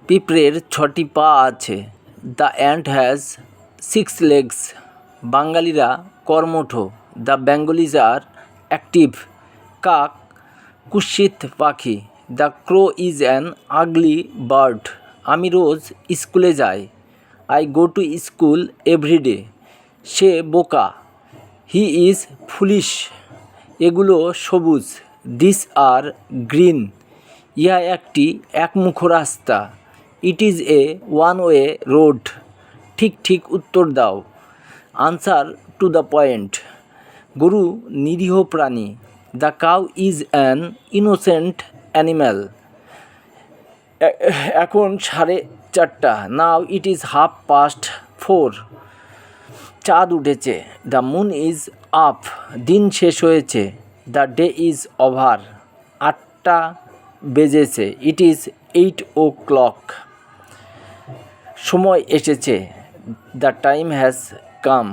পিঁপড়ের 6টি পা আছে। The ant has 6 legs. বাঙালিরা কর্মঠ। The Bengalis are active. কাক কুৎসিত পাখি। The crow is an ugly bird. আমি রোজ স্কুলে যাই। I go to school everyday. সে বোকা। He is foolish. এগুলো সবুজ। This are green. ইহা একটি একমুখ রাস্তা। It is a one way road. ঠিক ঠিক উত্তর দাও। Answer to the point. গরু নিরীহ প্রাণী। The cow is an innocent animal. এখন 4:30। Now it is 4:30। চাঁদ উঠেছে। The moon is up. দিন শেষ হয়েছে। The day is over. 8টা বেজেছে। It is 8 o'clock। সময় এসেছে। The time has come.